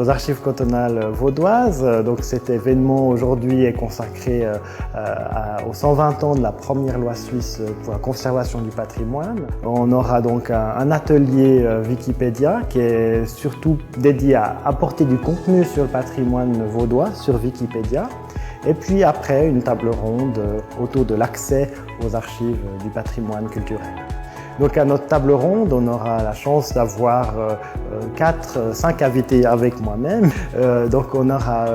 aux archives cantonales vaudoises. Donc cet événement aujourd'hui est consacré aux 120 ans de la première loi suisse pour la conservation du patrimoine. On aura donc un atelier Wikipédia qui est surtout dédié à apporter du contenu sur le patrimoine vaudois sur Wikipédia. Et puis après, une table ronde autour de l'accès aux archives du patrimoine culturel. Donc à notre table ronde, on aura la chance d'avoir 5 invités avec moi-même. Donc on aura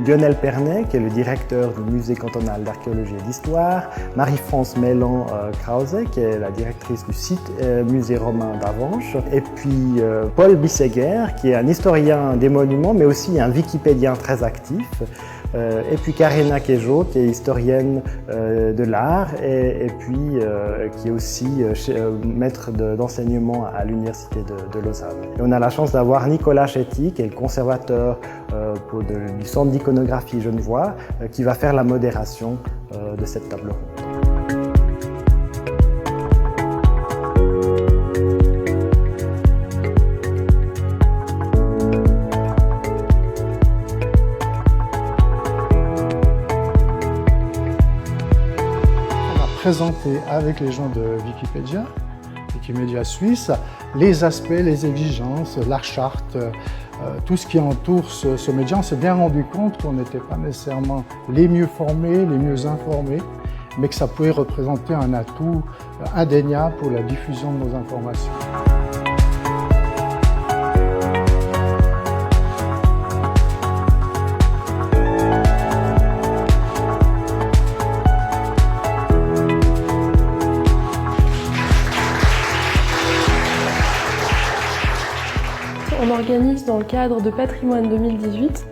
Lionel Pernet, qui est le directeur du Musée cantonal d'archéologie et d'histoire, Marie-France Mélan-Krause, qui est la directrice du site Musée romain d'Avanches, et puis Paul Bisseguer, qui est un historien des monuments, mais aussi un wikipédien très actif. Et puis Karina Kejo, qui est historienne de l'art et puis qui est aussi maître d'enseignement à l'Université de Lausanne. Et on a la chance d'avoir Nicolas Chetty, qui est le conservateur du Centre d'iconographie genevois, qui va faire la modération de cette table ronde. Présenter avec les gens de Wikimedia Suisse, les aspects, les exigences, la charte, tout ce qui entoure ce média. On s'est bien rendu compte qu'on n'était pas nécessairement les mieux formés, les mieux informés, mais que ça pouvait représenter un atout indéniable pour la diffusion de nos informations. On organise dans le cadre de Patrimoine 2018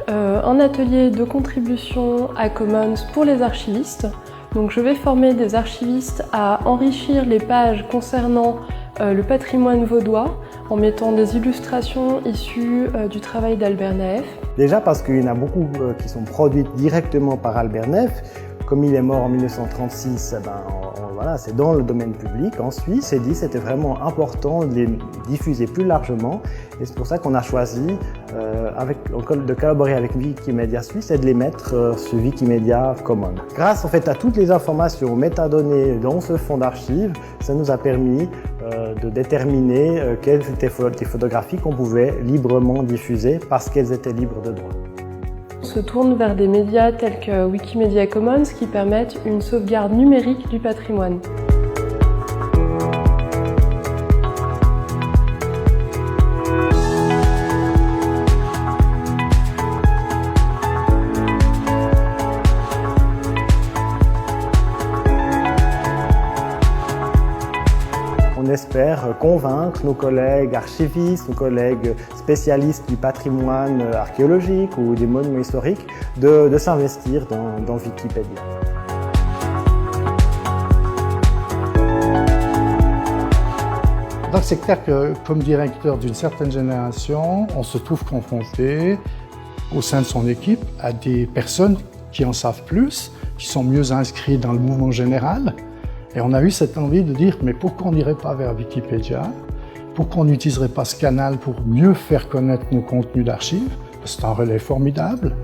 un atelier de contribution à Commons pour les archivistes. Donc je vais former des archivistes à enrichir les pages concernant le patrimoine vaudois en mettant des illustrations issues du travail d'Albert Naef. Déjà parce qu'il y en a beaucoup qui sont produites directement par Albert Naef. Comme il est mort en 1936, voilà, c'est dans le domaine public en Suisse. Et dit c'était vraiment important de les diffuser plus largement. Et c'est pour ça qu'on a choisi de collaborer avec Wikimedia Suisse et de les mettre sur Wikimedia Commons. Grâce en fait à toutes les informations, aux métadonnées dans ce fonds d'archives, ça nous a permis de déterminer quelles étaient les photographies qu'on pouvait librement diffuser parce qu'elles étaient libres de droit. On se tourne vers des médias tels que Wikimedia Commons qui permettent une sauvegarde numérique du patrimoine. On espère convaincre nos collègues archivistes, nos collègues spécialistes du patrimoine archéologique ou des monuments historiques de s'investir dans Wikipédia. Donc c'est clair que comme directeur d'une certaine génération, on se trouve confronté au sein de son équipe à des personnes qui en savent plus, qui sont mieux inscrits dans le mouvement général. Et on a eu cette envie de dire, mais pourquoi on n'irait pas vers Wikipédia? Pourquoi on n'utiliserait pas ce canal pour mieux faire connaître nos contenus d'archives? C'est un relais formidable.